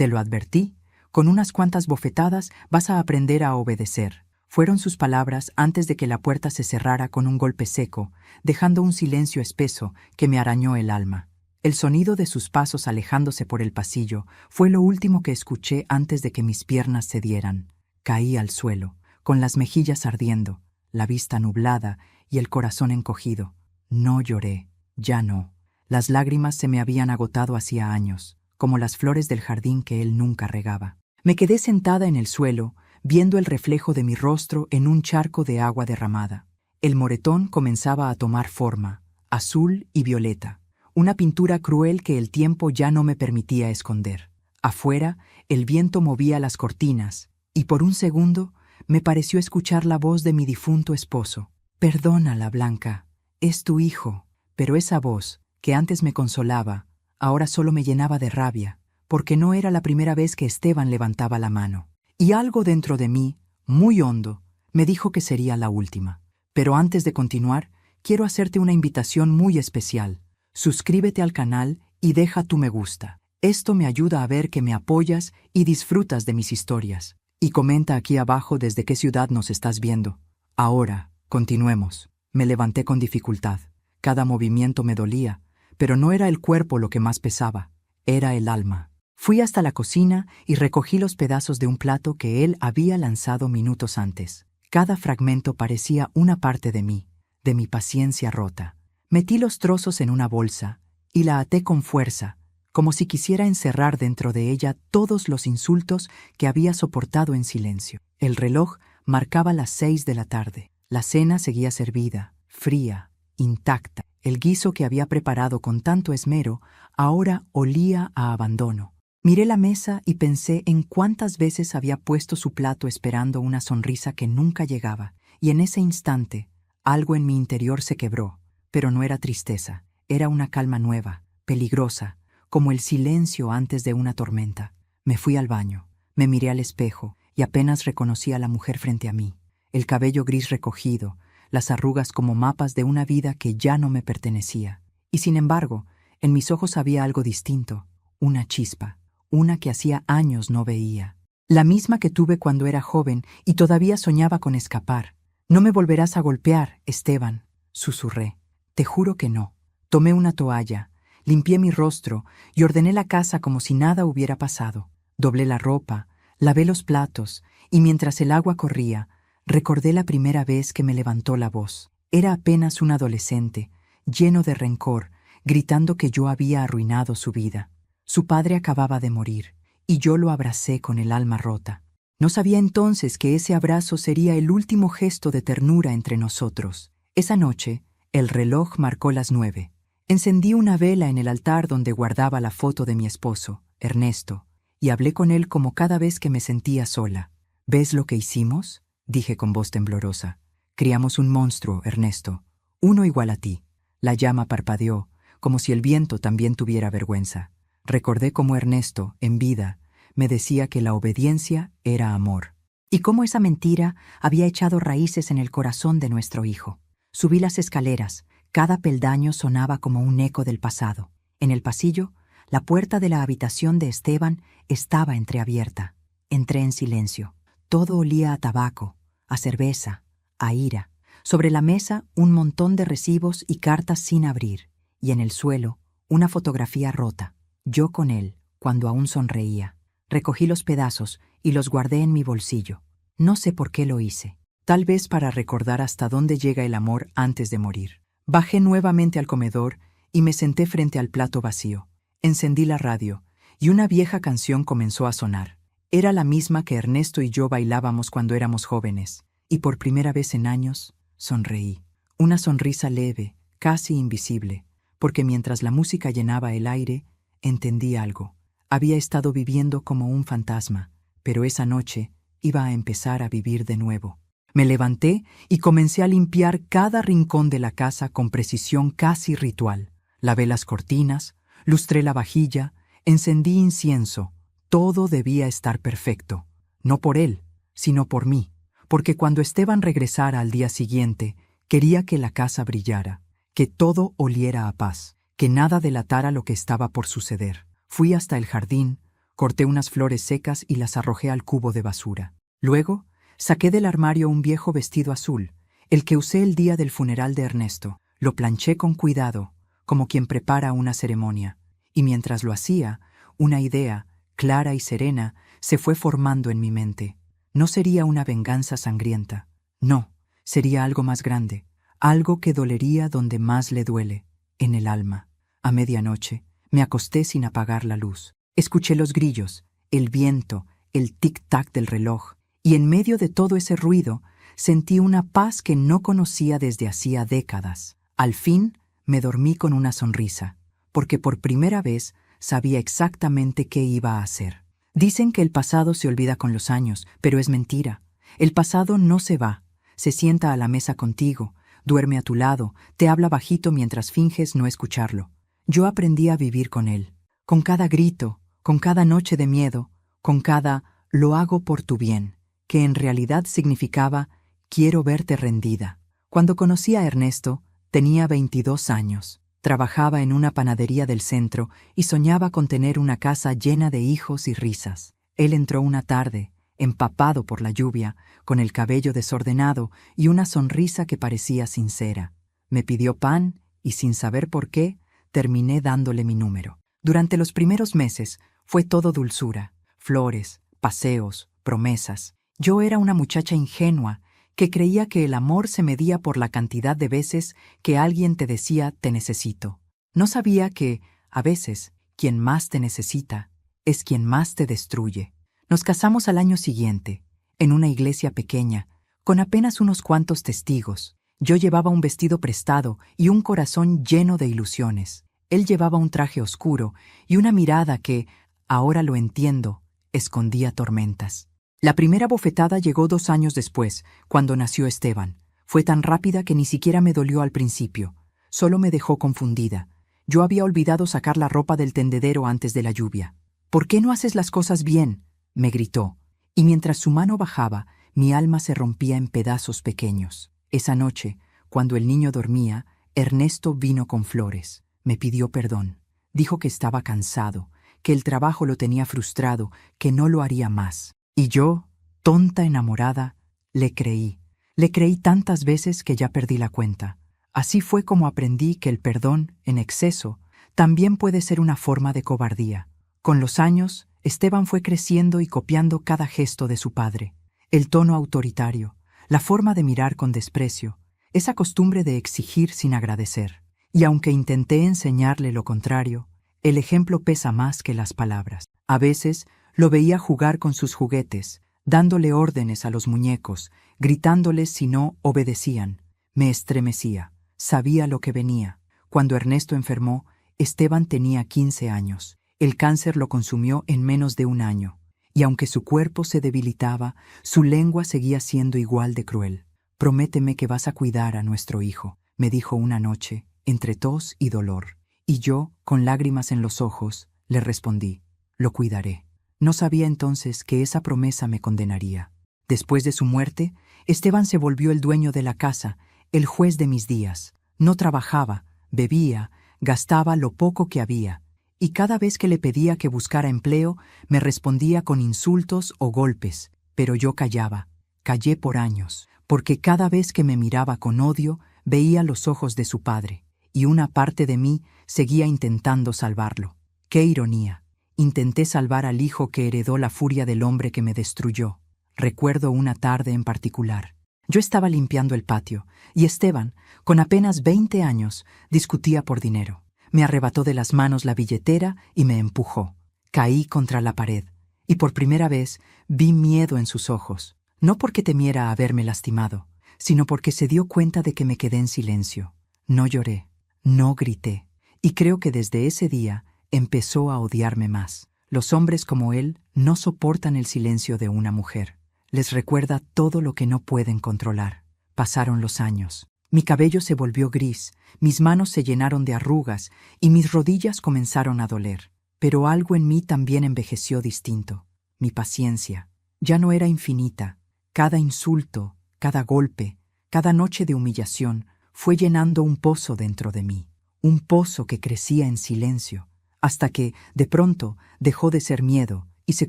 Te lo advertí, con unas cuantas bofetadas vas a aprender a obedecer. Fueron sus palabras antes de que la puerta se cerrara con un golpe seco, dejando un silencio espeso que me arañó el alma. El sonido de sus pasos alejándose por el pasillo fue lo último que escuché antes de que mis piernas cedieran. Caí al suelo, con las mejillas ardiendo, la vista nublada y el corazón encogido. No lloré, ya no. Las lágrimas se me habían agotado hacía años, como las flores del jardín que él nunca regaba. Me quedé sentada en el suelo, viendo el reflejo de mi rostro en un charco de agua derramada. El moretón comenzaba a tomar forma, azul y violeta, una pintura cruel que el tiempo ya no me permitía esconder. Afuera, el viento movía las cortinas, y por un segundo me pareció escuchar la voz de mi difunto esposo. «Perdónala, Blanca, es tu hijo». Pero esa voz, que antes me consolaba, ahora solo me llenaba de rabia, porque no era la primera vez que Esteban levantaba la mano. Y algo dentro de mí, muy hondo, me dijo que sería la última. Pero antes de continuar, quiero hacerte una invitación muy especial. Suscríbete al canal y deja tu me gusta. Esto me ayuda a ver que me apoyas y disfrutas de mis historias. Y comenta aquí abajo desde qué ciudad nos estás viendo. Ahora, continuemos. Me levanté con dificultad. Cada movimiento me dolía, pero no era el cuerpo lo que más pesaba, era el alma. Fui hasta la cocina y recogí los pedazos de un plato que él había lanzado minutos antes. Cada fragmento parecía una parte de mi paciencia rota. Metí los trozos en una bolsa y la até con fuerza, como si quisiera encerrar dentro de ella todos los insultos que había soportado en silencio. El reloj marcaba las 6 de la tarde. La cena seguía servida, fría, intacta. El guiso que había preparado con tanto esmero ahora olía a abandono. Miré la mesa y pensé en cuántas veces había puesto su plato esperando una sonrisa que nunca llegaba, y en ese instante algo en mi interior se quebró, pero no era tristeza, era una calma nueva, peligrosa, como el silencio antes de una tormenta. Me fui al baño, me miré al espejo y apenas reconocí a la mujer frente a mí, el cabello gris recogido, las arrugas como mapas de una vida que ya no me pertenecía. Y sin embargo, en mis ojos había algo distinto, una chispa, una que hacía años no veía. La misma que tuve cuando era joven y todavía soñaba con escapar. «No me volverás a golpear, Esteban», susurré. «Te juro que no». Tomé una toalla, limpié mi rostro y ordené la casa como si nada hubiera pasado. Doblé la ropa, lavé los platos y mientras el agua corría, recordé la primera vez que me levantó la voz. Era apenas un adolescente, lleno de rencor, gritando que yo había arruinado su vida. Su padre acababa de morir, y yo lo abracé con el alma rota. No sabía entonces que ese abrazo sería el último gesto de ternura entre nosotros. Esa noche, el reloj marcó las 9. Encendí una vela en el altar donde guardaba la foto de mi esposo, Ernesto, y hablé con él como cada vez que me sentía sola. «¿Ves lo que hicimos?», dije con voz temblorosa. «Criamos un monstruo, Ernesto, uno igual a ti». La llama parpadeó, como si el viento también tuviera vergüenza. Recordé cómo Ernesto, en vida, me decía que la obediencia era amor, y cómo esa mentira había echado raíces en el corazón de nuestro hijo. Subí las escaleras, cada peldaño sonaba como un eco del pasado. En el pasillo, la puerta de la habitación de Esteban estaba entreabierta. Entré en silencio. Todo olía a tabaco, a cerveza, a ira. Sobre la mesa, un montón de recibos y cartas sin abrir, y en el suelo, una fotografía rota. Yo con él, cuando aún sonreía. Recogí los pedazos y los guardé en mi bolsillo. No sé por qué lo hice. Tal vez para recordar hasta dónde llega el amor antes de morir. Bajé nuevamente al comedor y me senté frente al plato vacío. Encendí la radio y una vieja canción comenzó a sonar. Era la misma que Ernesto y yo bailábamos cuando éramos jóvenes, y por primera vez en años sonreí. Una sonrisa leve, casi invisible, porque mientras la música llenaba el aire, entendí algo. Había estado viviendo como un fantasma, pero esa noche iba a empezar a vivir de nuevo. Me levanté y comencé a limpiar cada rincón de la casa con precisión casi ritual. Lavé las cortinas, lustré la vajilla, encendí incienso. Todo debía estar perfecto, no por él, sino por mí, porque cuando Esteban regresara al día siguiente, quería que la casa brillara, que todo oliera a paz, que nada delatara lo que estaba por suceder. Fui hasta el jardín, Corté unas flores secas y las arrojé al cubo de basura. Luego, saqué del armario un viejo vestido azul, el que usé el día del funeral de Ernesto. Lo planché con cuidado, como quien prepara una ceremonia, y mientras lo hacía, una idea, clara y serena, se fue formando en mi mente. No sería una venganza sangrienta. No, sería algo más grande, algo que dolería donde más le duele, en el alma. A medianoche, me acosté sin apagar la luz. Escuché los grillos, el viento, el tic-tac del reloj, y en medio de todo ese ruido, sentí una paz que no conocía desde hacía décadas. Al fin, me dormí con una sonrisa, porque por primera vez sabía exactamente qué iba a hacer. Dicen que el pasado se olvida con los años, pero es mentira. El pasado no se va. Se sienta a la mesa contigo, duerme a tu lado, te habla bajito mientras finges no escucharlo. Yo aprendí a vivir con él, con cada grito, con cada noche de miedo, con cada «lo hago por tu bien», que en realidad significaba «quiero verte rendida». Cuando conocí a Ernesto, tenía 22 años. Trabajaba en una panadería del centro y soñaba con tener una casa llena de hijos y risas. Él entró una tarde, empapado por la lluvia, con el cabello desordenado y una sonrisa que parecía sincera. Me pidió pan y, sin saber por qué, terminé dándole mi número. Durante los primeros meses fue todo dulzura, flores, paseos, promesas. Yo era una muchacha ingenua que creía que el amor se medía por la cantidad de veces que alguien te decía «te necesito». No sabía que, a veces, quien más te necesita es quien más te destruye. Nos casamos al año siguiente, en una iglesia pequeña, con apenas unos cuantos testigos. Yo llevaba un vestido prestado y un corazón lleno de ilusiones. Él llevaba un traje oscuro y una mirada que, ahora lo entiendo, escondía tormentas. La primera bofetada llegó 2 años después, cuando nació Esteban. Fue tan rápida que ni siquiera me dolió al principio. Solo me dejó confundida. Yo había olvidado sacar la ropa del tendedero antes de la lluvia. «¿Por qué no haces las cosas bien?», me gritó. Y mientras su mano bajaba, mi alma se rompía en pedazos pequeños. Esa noche, cuando el niño dormía, Ernesto vino con flores. Me pidió perdón. Dijo que estaba cansado, que el trabajo lo tenía frustrado, que no lo haría más. Y yo, tonta enamorada, le creí. Le creí tantas veces que ya perdí la cuenta. Así fue como aprendí que el perdón, en exceso, también puede ser una forma de cobardía. Con los años, Esteban fue creciendo y copiando cada gesto de su padre. El tono autoritario, la forma de mirar con desprecio, esa costumbre de exigir sin agradecer. Y aunque intenté enseñarle lo contrario, el ejemplo pesa más que las palabras. A veces, lo veía jugar con sus juguetes, dándole órdenes a los muñecos, gritándoles si no obedecían. Me estremecía. Sabía lo que venía. Cuando Ernesto enfermó, Esteban tenía 15 años. El cáncer lo consumió en menos de 1 año. Y aunque su cuerpo se debilitaba, su lengua seguía siendo igual de cruel. «Prométeme que vas a cuidar a nuestro hijo», me dijo una noche, entre tos y dolor. Y yo, con lágrimas en los ojos, le respondí: «Lo cuidaré». No sabía entonces que esa promesa me condenaría. Después de su muerte, Esteban se volvió el dueño de la casa, el juez de mis días. No trabajaba, bebía, gastaba lo poco que había, y cada vez que le pedía que buscara empleo, me respondía con insultos o golpes, pero yo callaba. Callé por años, porque cada vez que me miraba con odio, veía los ojos de su padre, y una parte de mí seguía intentando salvarlo. ¡Qué ironía! Intenté salvar al hijo que heredó la furia del hombre que me destruyó. Recuerdo una tarde en particular. Yo estaba limpiando el patio, y Esteban, con apenas 20 años, discutía por dinero. Me arrebató de las manos la billetera y me empujó. Caí contra la pared, y por primera vez vi miedo en sus ojos. No porque temiera haberme lastimado, sino porque se dio cuenta de que me quedé en silencio. No lloré, no grité, y creo que desde ese día empezó a odiarme más. Los hombres como él no soportan el silencio de una mujer. Les recuerda todo lo que no pueden controlar. Pasaron los años. Mi cabello se volvió gris, mis manos se llenaron de arrugas y mis rodillas comenzaron a doler. Pero algo en mí también envejeció distinto. Mi paciencia ya no era infinita. Cada insulto, cada golpe, cada noche de humillación fue llenando un pozo dentro de mí. Un pozo que crecía en silencio, hasta que, de pronto, dejó de ser miedo y se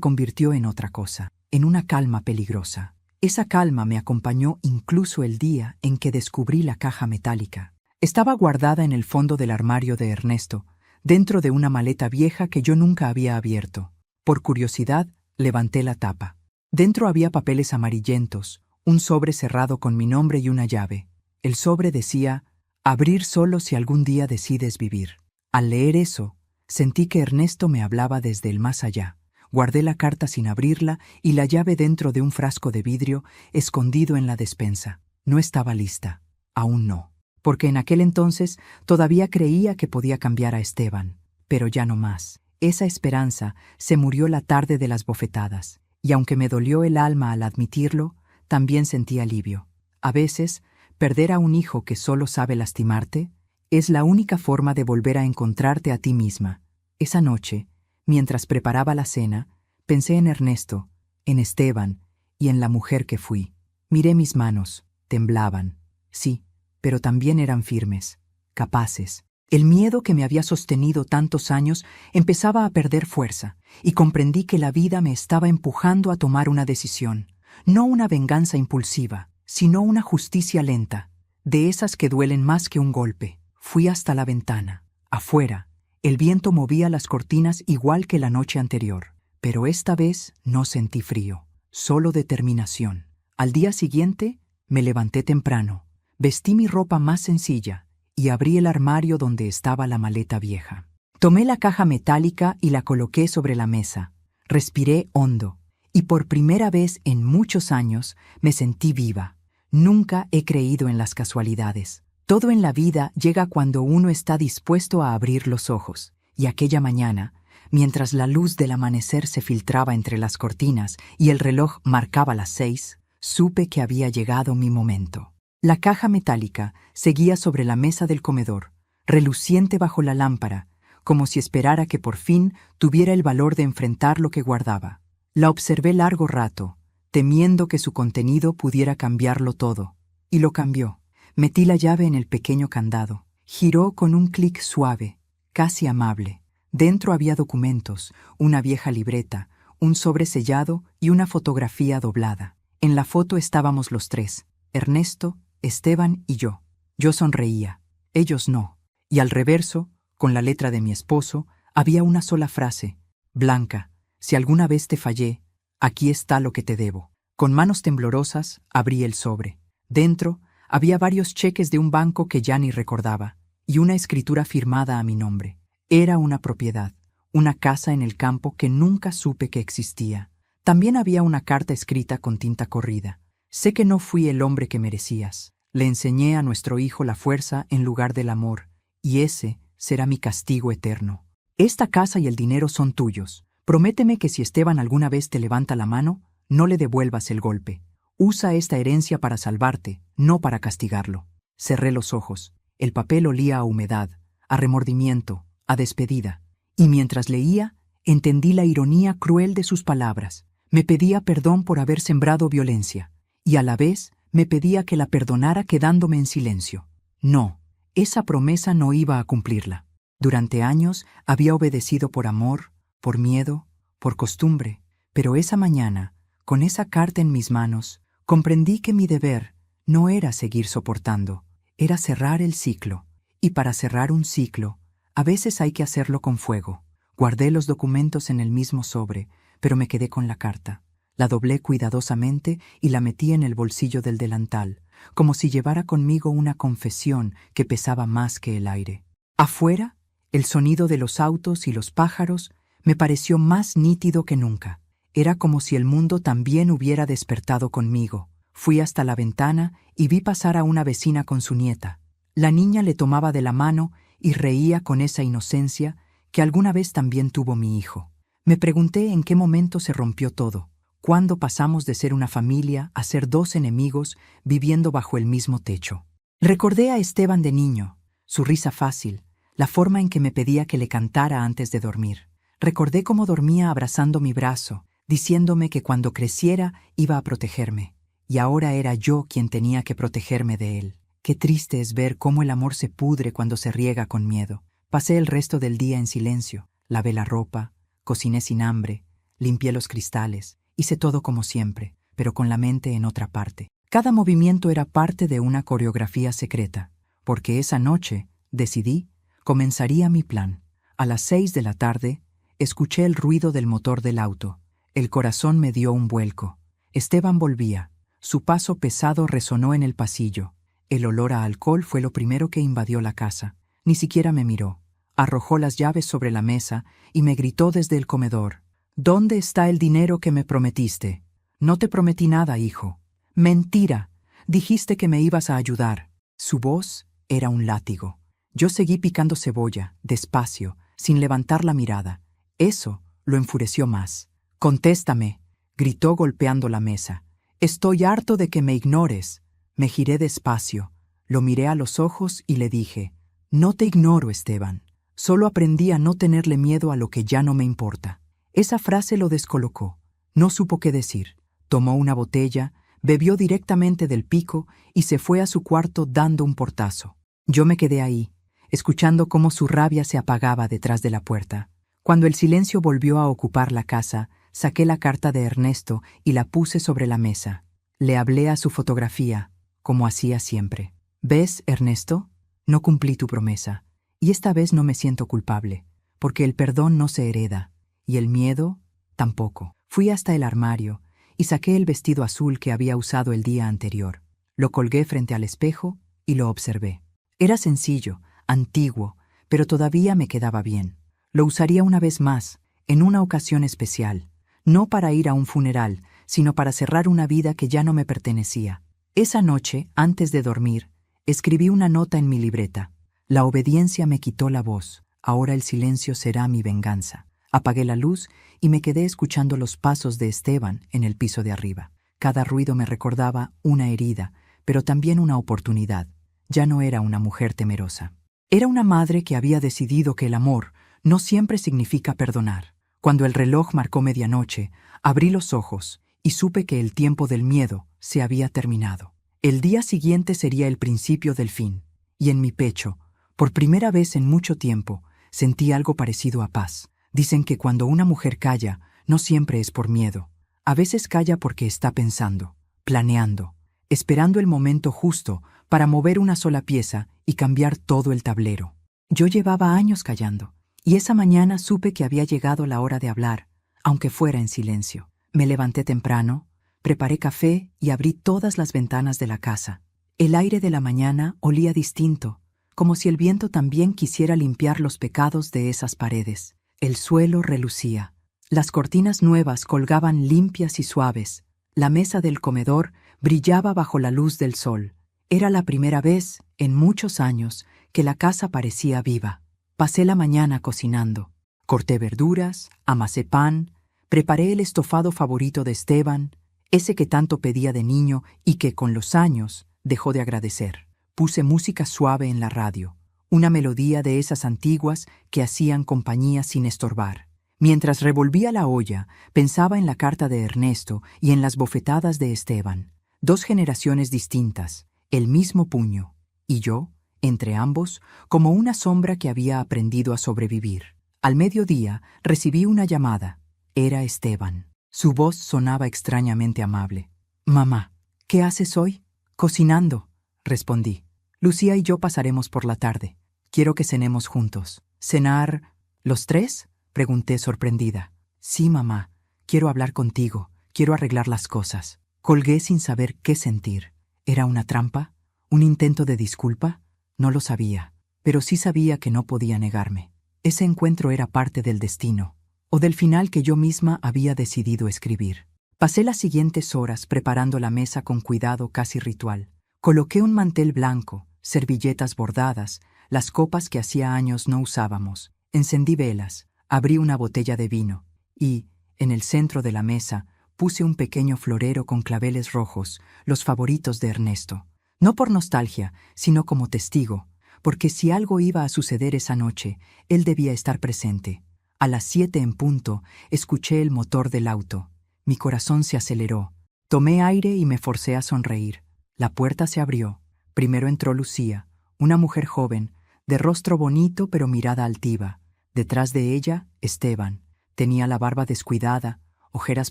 convirtió en otra cosa, en una calma peligrosa. Esa calma me acompañó incluso el día en que descubrí la caja metálica. Estaba guardada en el fondo del armario de Ernesto, dentro de una maleta vieja que yo nunca había abierto. Por curiosidad, levanté la tapa. Dentro había papeles amarillentos, un sobre cerrado con mi nombre y una llave. El sobre decía: abrir solo si algún día decides vivir. Al leer eso, sentí que Ernesto me hablaba desde el más allá. Guardé la carta sin abrirla y la llave dentro de un frasco de vidrio escondido en la despensa. No estaba lista. Aún no. Porque en aquel entonces todavía creía que podía cambiar a Esteban. Pero ya no más. Esa esperanza se murió la tarde de las bofetadas. Y aunque me dolió el alma al admitirlo, también sentí alivio. A veces, perder a un hijo que solo sabe lastimarte es la única forma de volver a encontrarte a ti misma. Esa noche, mientras preparaba la cena, pensé en Ernesto, en Esteban y en la mujer que fui. Miré mis manos, temblaban. Sí, pero también eran firmes, capaces. El miedo que me había sostenido tantos años empezaba a perder fuerza, y comprendí que la vida me estaba empujando a tomar una decisión. No una venganza impulsiva, sino una justicia lenta, de esas que duelen más que un golpe. Fui hasta la ventana. Afuera, el viento movía las cortinas igual que la noche anterior, pero esta vez no sentí frío, solo determinación. Al día siguiente, me levanté temprano, vestí mi ropa más sencilla y abrí el armario donde estaba la maleta vieja. Tomé la caja metálica y la coloqué sobre la mesa. Respiré hondo, y por primera vez en muchos años me sentí viva. Nunca he creído en las casualidades. Todo en la vida llega cuando uno está dispuesto a abrir los ojos. Y aquella mañana, mientras la luz del amanecer se filtraba entre las cortinas y el reloj marcaba las 6, supe que había llegado mi momento. La caja metálica seguía sobre la mesa del comedor, reluciente bajo la lámpara, como si esperara que por fin tuviera el valor de enfrentar lo que guardaba. La observé largo rato, temiendo que su contenido pudiera cambiarlo todo. Y lo cambió. Metí la llave en el pequeño candado. Giró con un clic suave, casi amable. Dentro había documentos, una vieja libreta, un sobre sellado y una fotografía doblada. En la foto estábamos los tres, Ernesto, Esteban y yo. Yo sonreía, ellos no. Y al reverso, con la letra de mi esposo, había una sola frase: Blanca, si alguna vez te fallé, aquí está lo que te debo. Con manos temblorosas, abrí el sobre. Dentro, había varios cheques de un banco que ya ni recordaba, y una escritura firmada a mi nombre. Era una propiedad, una casa en el campo que nunca supe que existía. También había una carta escrita con tinta corrida. Sé que no fui el hombre que merecías. Le enseñé a nuestro hijo la fuerza en lugar del amor, y ese será mi castigo eterno. Esta casa y el dinero son tuyos. Prométeme que si Esteban alguna vez te levanta la mano, no le devuelvas el golpe. Usa esta herencia para salvarte, no para castigarlo. Cerré los ojos. El papel olía a humedad, a remordimiento, a despedida. Y mientras leía, entendí la ironía cruel de sus palabras. Me pedía perdón por haber sembrado violencia, y a la vez me pedía que la perdonara quedándome en silencio. No, esa promesa no iba a cumplirla. Durante años había obedecido por amor, por miedo, por costumbre, pero esa mañana, con esa carta en mis manos, comprendí que mi deber no era seguir soportando, era cerrar el ciclo. Y para cerrar un ciclo, a veces hay que hacerlo con fuego. Guardé los documentos en el mismo sobre, pero me quedé con la carta. La doblé cuidadosamente y la metí en el bolsillo del delantal, como si llevara conmigo una confesión que pesaba más que el aire. Afuera, el sonido de los autos y los pájaros me pareció más nítido que nunca. Era como si el mundo también hubiera despertado conmigo. Fui hasta la ventana y vi pasar a una vecina con su nieta. La niña le tomaba de la mano y reía con esa inocencia que alguna vez también tuvo mi hijo. Me pregunté en qué momento se rompió todo, cuándo pasamos de ser una familia a ser dos enemigos viviendo bajo el mismo techo. Recordé a Esteban de niño, su risa fácil, la forma en que me pedía que le cantara antes de dormir. Recordé cómo dormía abrazando mi brazo, diciéndome que cuando creciera iba a protegerme, y ahora era yo quien tenía que protegerme de él. Qué triste es ver cómo el amor se pudre cuando se riega con miedo. Pasé el resto del día en silencio. lavé la ropa, cociné sin hambre, limpié los cristales, hice todo como siempre, pero con la mente en otra parte. Cada movimiento era parte de una coreografía secreta, porque esa noche, decidí, comenzaría mi plan. A las 6 de la tarde, escuché el ruido del motor del auto. El corazón me dio un vuelco. Esteban volvía. Su paso pesado resonó en el pasillo. El olor a alcohol fue lo primero que invadió la casa. Ni siquiera me miró. Arrojó las llaves sobre la mesa y me gritó desde el comedor: «¿Dónde está el dinero que me prometiste?» «No te prometí nada, hijo». «Mentira. Dijiste que me ibas a ayudar». Su voz era un látigo. Yo seguí picando cebolla, despacio, sin levantar la mirada. Eso lo enfureció más. «Contéstame», gritó golpeando la mesa. «Estoy harto de que me ignores». Me giré despacio, lo miré a los ojos y le dije: «No te ignoro, Esteban. Solo aprendí a no tenerle miedo a lo que ya no me importa». Esa frase lo descolocó. No supo qué decir. Tomó una botella, bebió directamente del pico y se fue a su cuarto dando un portazo. Yo me quedé ahí, escuchando cómo su rabia se apagaba detrás de la puerta. Cuando el silencio volvió a ocupar la casa, saqué la carta de Ernesto y la puse sobre la mesa. Le hablé a su fotografía, como hacía siempre. «¿Ves, Ernesto? No cumplí tu promesa. Y esta vez no me siento culpable, porque el perdón no se hereda, y el miedo tampoco». Fui hasta el armario y saqué el vestido azul que había usado el día anterior. Lo colgué frente al espejo y lo observé. Era sencillo, antiguo, pero todavía me quedaba bien. Lo usaría una vez más, en una ocasión especial, no para ir a un funeral, sino para cerrar una vida que ya no me pertenecía. Esa noche, antes de dormir, escribí una nota en mi libreta. La obediencia me quitó la voz. Ahora el silencio será mi venganza. Apagué la luz y me quedé escuchando los pasos de Esteban en el piso de arriba. Cada ruido me recordaba una herida, pero también una oportunidad. Ya no era una mujer temerosa. Era una madre que había decidido que el amor no siempre significa perdonar. Cuando el reloj marcó medianoche, abrí los ojos y supe que el tiempo del miedo se había terminado. El día siguiente sería el principio del fin, y en mi pecho, por primera vez en mucho tiempo, sentí algo parecido a paz. Dicen que cuando una mujer calla, no siempre es por miedo. A veces calla porque está pensando, planeando, esperando el momento justo para mover una sola pieza y cambiar todo el tablero. Yo llevaba años callando, y esa mañana supe que había llegado la hora de hablar, aunque fuera en silencio. Me levanté temprano, preparé café y abrí todas las ventanas de la casa. El aire de la mañana olía distinto, como si el viento también quisiera limpiar los pecados de esas paredes. El suelo relucía. Las cortinas nuevas colgaban limpias y suaves. La mesa del comedor brillaba bajo la luz del sol. Era la primera vez, en muchos años, que la casa parecía viva. Pasé la mañana cocinando. Corté verduras, amasé pan, preparé el estofado favorito de Esteban, ese que tanto pedía de niño y que, con los años, dejó de agradecer. Puse música suave en la radio, una melodía de esas antiguas que hacían compañía sin estorbar. Mientras revolvía la olla, pensaba en la carta de Ernesto y en las bofetadas de Esteban. 2 generaciones distintas, el mismo puño, y yo, entre ambos, como una sombra que había aprendido a sobrevivir. Al mediodía recibí una llamada. Era Esteban. Su voz sonaba extrañamente amable. «Mamá, ¿qué haces hoy?» «Cocinando», respondí. «Lucía y yo pasaremos por la tarde. Quiero que cenemos juntos». «¿Cenar los 3?» pregunté sorprendida. «Sí, mamá. Quiero hablar contigo. Quiero arreglar las cosas». Colgué sin saber qué sentir. ¿Era una trampa? ¿Un intento de disculpa? No lo sabía, pero sí sabía que no podía negarme. Ese encuentro era parte del destino, o del final que yo misma había decidido escribir. Pasé las siguientes horas preparando la mesa con cuidado casi ritual. Coloqué un mantel blanco, servilletas bordadas, las copas que hacía años no usábamos. Encendí velas, abrí una botella de vino y, en el centro de la mesa, puse un pequeño florero con claveles rojos, los favoritos de Ernesto. No por nostalgia, sino como testigo, porque si algo iba a suceder esa noche, él debía estar presente. A las 7 en punto, escuché el motor del auto. Mi corazón se aceleró. Tomé aire y me forcé a sonreír. La puerta se abrió. Primero entró Lucía, una mujer joven, de rostro bonito pero mirada altiva. Detrás de ella, Esteban. Tenía la barba descuidada, ojeras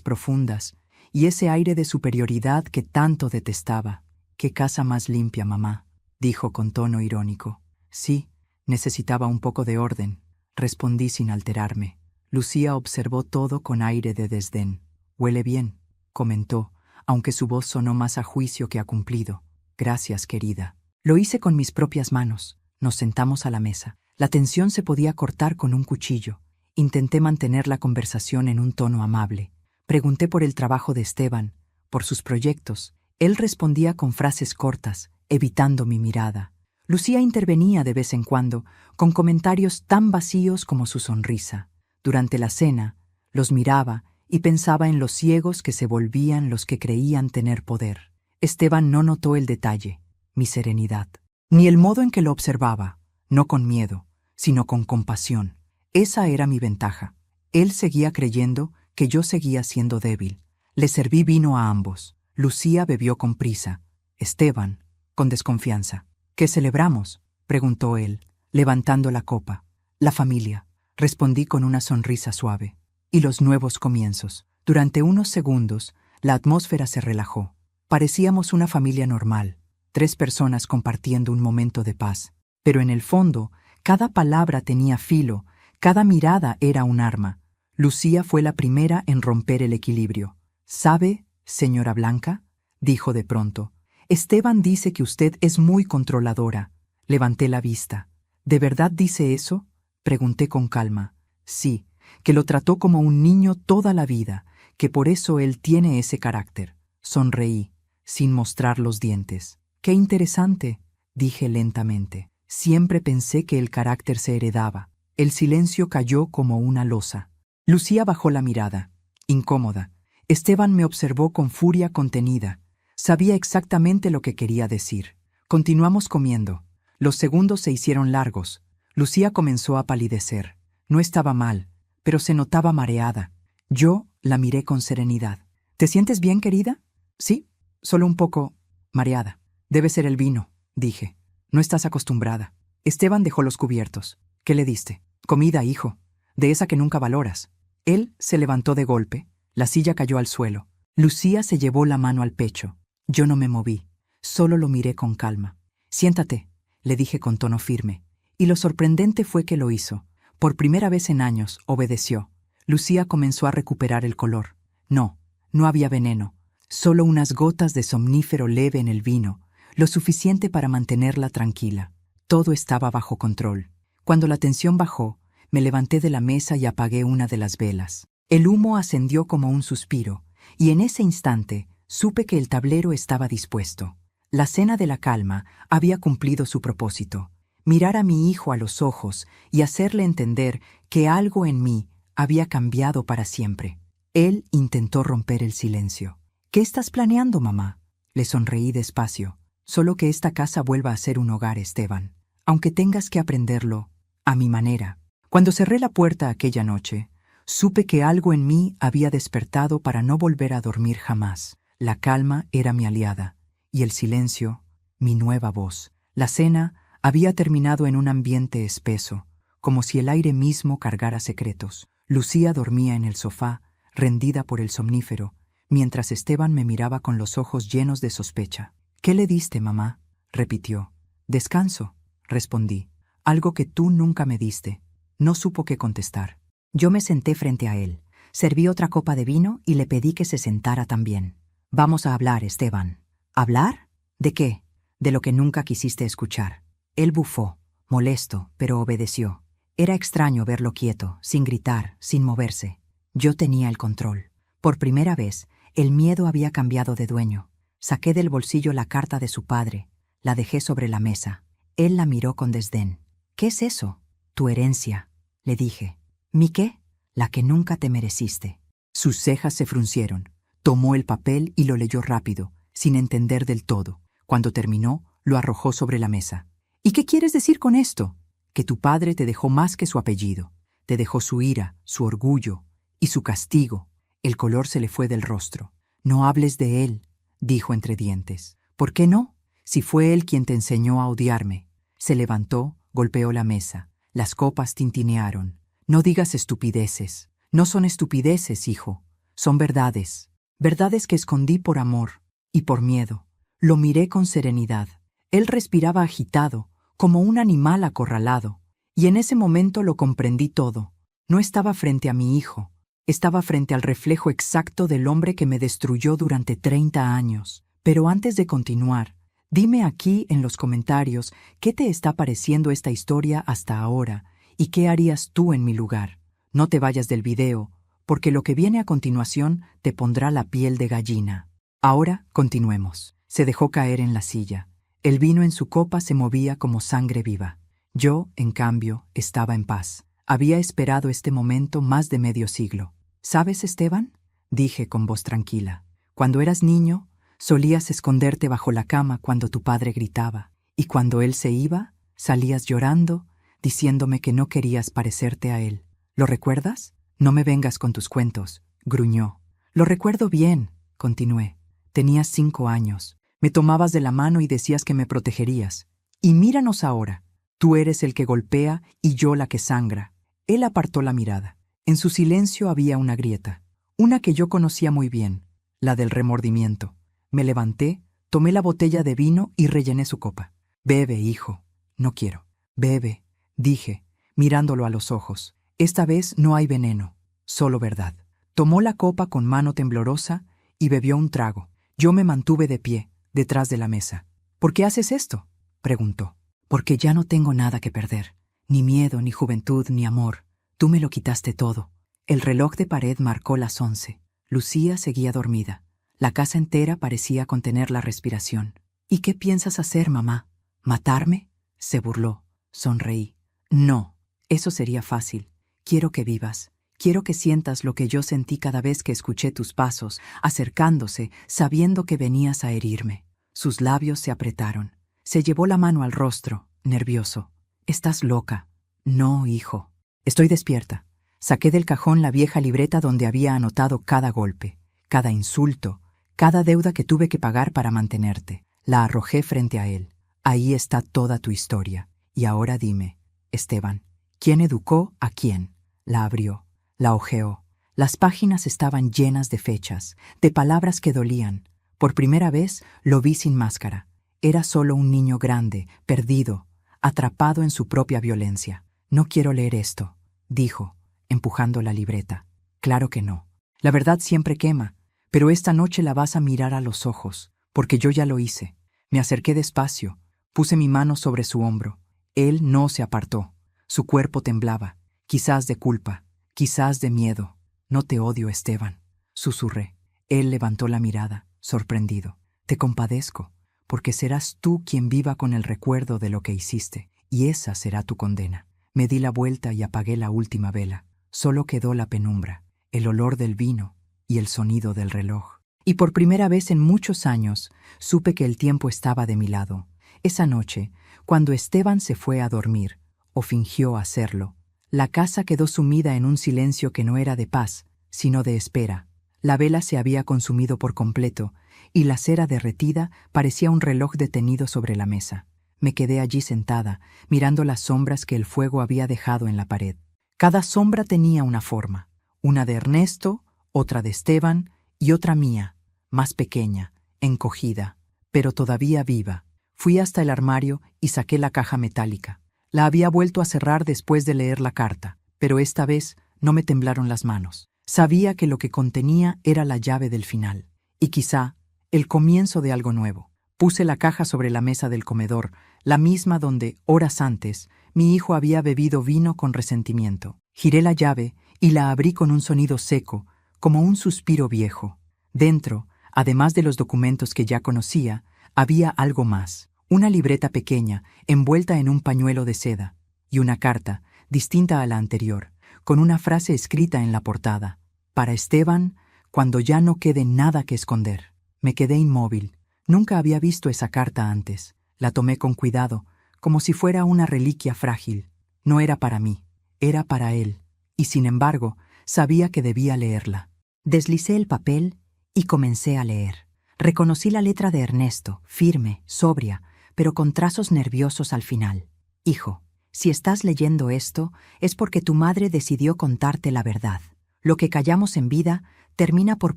profundas, y ese aire de superioridad que tanto detestaba. «¿Qué casa más limpia, mamá?», dijo con tono irónico. «Sí, necesitaba un poco de orden», respondí sin alterarme. Lucía observó todo con aire de desdén. «Huele bien», comentó, aunque su voz sonó más a juicio que a cumplido. «Gracias, querida». Lo hice con mis propias manos. Nos sentamos a la mesa. La tensión se podía cortar con un cuchillo. Intenté mantener la conversación en un tono amable. Pregunté por el trabajo de Esteban, por sus proyectos. Él respondía con frases cortas, evitando mi mirada. Lucía intervenía de vez en cuando, con comentarios tan vacíos como su sonrisa. Durante la cena, los miraba y pensaba en los ciegos que se volvían los que creían tener poder. Esteban no notó el detalle, mi serenidad, ni el modo en que lo observaba, no con miedo, sino con compasión. Esa era mi ventaja. Él seguía creyendo que yo seguía siendo débil. Le serví vino a ambos. Lucía bebió con prisa. Esteban, con desconfianza. «¿Qué celebramos?», preguntó él, levantando la copa. «La familia», respondí con una sonrisa suave. «Y los nuevos comienzos». Durante unos segundos, la atmósfera se relajó. Parecíamos una familia normal, 3 personas compartiendo un momento de paz. Pero en el fondo, cada palabra tenía filo, cada mirada era un arma. Lucía fue la primera en romper el equilibrio. «¿Sabe, señora Blanca?», dijo de pronto. «Esteban dice que usted es muy controladora». Levanté la vista. «¿De verdad dice eso?», pregunté con calma. «Sí, que lo trató como un niño toda la vida, que por eso él tiene ese carácter». Sonreí, sin mostrar los dientes. «Qué interesante», dije lentamente. Siempre pensé que el carácter se heredaba. El silencio cayó como una losa. Lucía bajó la mirada, incómoda. Esteban me observó con furia contenida. Sabía exactamente lo que quería decir. Continuamos comiendo. Los segundos se hicieron largos. Lucía comenzó a palidecer. No estaba mal, pero se notaba mareada. Yo la miré con serenidad. «¿Te sientes bien, querida?». «Sí, solo un poco mareada». «Debe ser el vino», dije. «No estás acostumbrada». Esteban dejó los cubiertos. «¿Qué le diste?». «Comida, hijo, de esa que nunca valoras». Él se levantó de golpe. La silla cayó al suelo. Lucía se llevó la mano al pecho. Yo no me moví. Solo lo miré con calma. «Siéntate», le dije con tono firme. Y lo sorprendente fue que lo hizo. Por primera vez en años, obedeció. Lucía comenzó a recuperar el color. No había veneno. Solo unas gotas de somnífero leve en el vino, lo suficiente para mantenerla tranquila. Todo estaba bajo control. Cuando la tensión bajó, me levanté de la mesa y apagué una de las velas. El humo ascendió como un suspiro, y en ese instante supe que el tablero estaba dispuesto. La cena de la calma había cumplido su propósito: mirar a mi hijo a los ojos y hacerle entender que algo en mí había cambiado para siempre. Él intentó romper el silencio. «¿Qué estás planeando, mamá?», le sonreí despacio. «Solo que esta casa vuelva a ser un hogar, Esteban, aunque tengas que aprenderlo a mi manera». Cuando cerré la puerta aquella noche, supe que algo en mí había despertado para no volver a dormir jamás. La calma era mi aliada, y el silencio, mi nueva voz. La cena había terminado en un ambiente espeso, como si el aire mismo cargara secretos. Lucía dormía en el sofá, rendida por el somnífero, mientras Esteban me miraba con los ojos llenos de sospecha. «¿Qué le diste, mamá?», repitió. «Descanso», respondí. «Algo que tú nunca me diste». No supo qué contestar. Yo me senté frente a él, serví otra copa de vino y le pedí que se sentara también. «Vamos a hablar, Esteban». «¿Hablar? ¿De qué?». «De lo que nunca quisiste escuchar». Él bufó, molesto, pero obedeció. Era extraño verlo quieto, sin gritar, sin moverse. Yo tenía el control. Por primera vez, el miedo había cambiado de dueño. Saqué del bolsillo la carta de su padre, la dejé sobre la mesa. Él la miró con desdén. «¿Qué es eso?». «Tu herencia», le dije. «¿Mi qué?». «La que nunca te mereciste». Sus cejas se fruncieron. Tomó el papel y lo leyó rápido, sin entender del todo. Cuando terminó, lo arrojó sobre la mesa. «¿Y qué quieres decir con esto?». «Que tu padre te dejó más que su apellido. Te dejó su ira, su orgullo y su castigo». El color se le fue del rostro. «No hables de él», dijo entre dientes. «¿Por qué no? Si fue él quien te enseñó a odiarme». Se levantó, golpeó la mesa. Las copas tintinearon. No digas estupideces. No son estupideces, hijo. Son verdades. Verdades que escondí por amor y por miedo. Lo miré con serenidad. Él respiraba agitado, como un animal acorralado. Y en ese momento lo comprendí todo. No estaba frente a mi hijo. Estaba frente al reflejo exacto del hombre que me destruyó durante 30 años. Pero antes de continuar, dime aquí en los comentarios qué te está pareciendo esta historia hasta ahora y qué harías tú en mi lugar. No te vayas del video, porque lo que viene a continuación te pondrá la piel de gallina. Ahora continuemos. Se dejó caer en la silla. El vino en su copa se movía como sangre viva. Yo, en cambio, estaba en paz. Había esperado este momento más de medio siglo. ¿Sabes, Esteban?, dije con voz tranquila. Cuando eras niño, solías esconderte bajo la cama cuando tu padre gritaba, y cuando él se iba, salías llorando, diciéndome que no querías parecerte a él. ¿Lo recuerdas? No me vengas con tus cuentos, gruñó. Lo recuerdo bien, continué. Tenías 5 años. Me tomabas de la mano y decías que me protegerías. Y míranos ahora. Tú eres el que golpea y yo la que sangra. Él apartó la mirada. En su silencio había una grieta, una que yo conocía muy bien, la del remordimiento. Me levanté, tomé la botella de vino y rellené su copa. Bebe, hijo. No quiero. Bebe, dije, mirándolo a los ojos. Esta vez no hay veneno, solo verdad. Tomó la copa con mano temblorosa y bebió un trago. Yo me mantuve de pie, detrás de la mesa. ¿Por qué haces esto?, preguntó. Porque ya no tengo nada que perder. Ni miedo, ni juventud, ni amor. Tú me lo quitaste todo. El reloj de pared marcó las 11. Lucía seguía dormida. La casa entera parecía contener la respiración. ¿Y qué piensas hacer, mamá? ¿Matarme?, se burló. Sonreí. No, eso sería fácil. Quiero que vivas. Quiero que sientas lo que yo sentí cada vez que escuché tus pasos, acercándose, sabiendo que venías a herirme. Sus labios se apretaron. Se llevó la mano al rostro, nervioso. ¿Estás loca? No, hijo. Estoy despierta. Saqué del cajón la vieja libreta donde había anotado cada golpe, cada insulto, cada deuda que tuve que pagar para mantenerte. La arrojé frente a él. Ahí está toda tu historia. Y ahora dime, Esteban, ¿quién educó a quién? La abrió, la hojeó. Las páginas estaban llenas de fechas, de palabras que dolían. Por primera vez lo vi sin máscara. Era solo un niño grande, perdido, atrapado en su propia violencia. No quiero leer esto, dijo, empujando la libreta. Claro que no. La verdad siempre quema, pero esta noche la vas a mirar a los ojos, porque yo ya lo hice. Me acerqué despacio, puse mi mano sobre su hombro. Él no se apartó. Su cuerpo temblaba, quizás de culpa, quizás de miedo. No te odio, Esteban, susurré. Él levantó la mirada, sorprendido. Te compadezco, porque serás tú quien viva con el recuerdo de lo que hiciste, y esa será tu condena. Me di la vuelta y apagué la última vela. Solo quedó la penumbra, el olor del vino y el sonido del reloj. Y por primera vez en muchos años supe que el tiempo estaba de mi lado. Esa noche, cuando Esteban se fue a dormir, o fingió hacerlo, la casa quedó sumida en un silencio que no era de paz, sino de espera. La vela se había consumido por completo, y la cera derretida parecía un reloj detenido sobre la mesa. Me quedé allí sentada, mirando las sombras que el fuego había dejado en la pared. Cada sombra tenía una forma, una de Ernesto, otra de Esteban y otra mía, más pequeña, encogida, pero todavía viva. Fui hasta el armario y saqué la caja metálica. La había vuelto a cerrar después de leer la carta, pero esta vez no me temblaron las manos. Sabía que lo que contenía era la llave del final, y quizá el comienzo de algo nuevo. Puse la caja sobre la mesa del comedor, la misma donde, horas antes, mi hijo había bebido vino con resentimiento. Giré la llave y la abrí con un sonido seco, como un suspiro viejo. Dentro, además de los documentos que ya conocía, había algo más. Una libreta pequeña, envuelta en un pañuelo de seda, y una carta, distinta a la anterior, con una frase escrita en la portada. Para Esteban, cuando ya no quede nada que esconder. Me quedé inmóvil. Nunca había visto esa carta antes. La tomé con cuidado, como si fuera una reliquia frágil. No era para mí, era para él, y sin embargo, sabía que debía leerla. Deslicé el papel y comencé a leer. Reconocí la letra de Ernesto, firme, sobria, pero con trazos nerviosos al final. Hijo, Si estás leyendo esto, es porque tu madre decidió contarte la verdad. Lo que callamos en vida termina por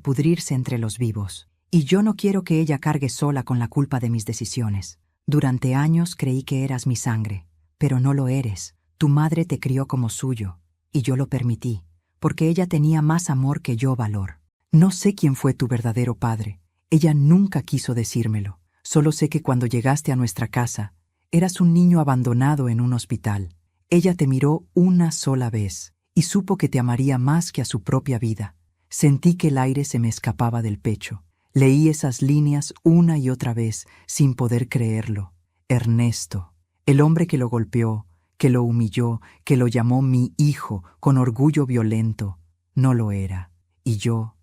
pudrirse entre los vivos. Y yo no quiero que ella cargue sola con la culpa de mis decisiones. Durante años creí que eras mi sangre, pero no lo eres. Tu madre te crió como suyo, y yo lo permití, porque ella tenía más amor que yo valor. No sé quién fue tu verdadero padre. Ella nunca quiso decírmelo. Solo sé que cuando llegaste a nuestra casa, eras un niño abandonado en un hospital. Ella te miró una sola vez y supo que te amaría más que a su propia vida. Sentí que el aire se me escapaba del pecho. Leí esas líneas una y otra vez sin poder creerlo. Ernesto, el hombre que lo golpeó, que lo humilló, que lo llamó mi hijo con orgullo violento, no lo era. Y yo